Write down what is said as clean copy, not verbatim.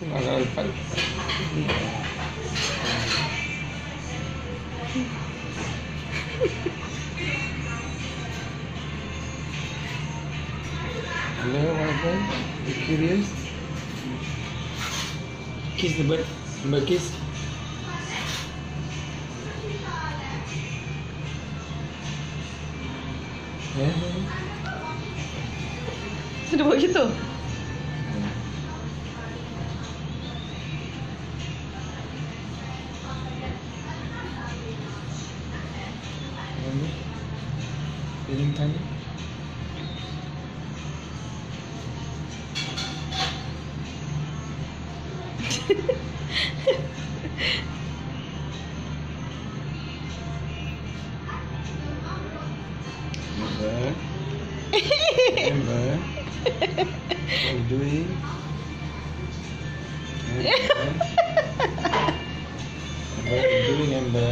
Agak lepas. Hello, what happened? You curious? Kiss the bird. Bird kiss. Sudah buat gitu? Feeling tiny? Remember? What are you doing? Remember? What are you doing, Amber?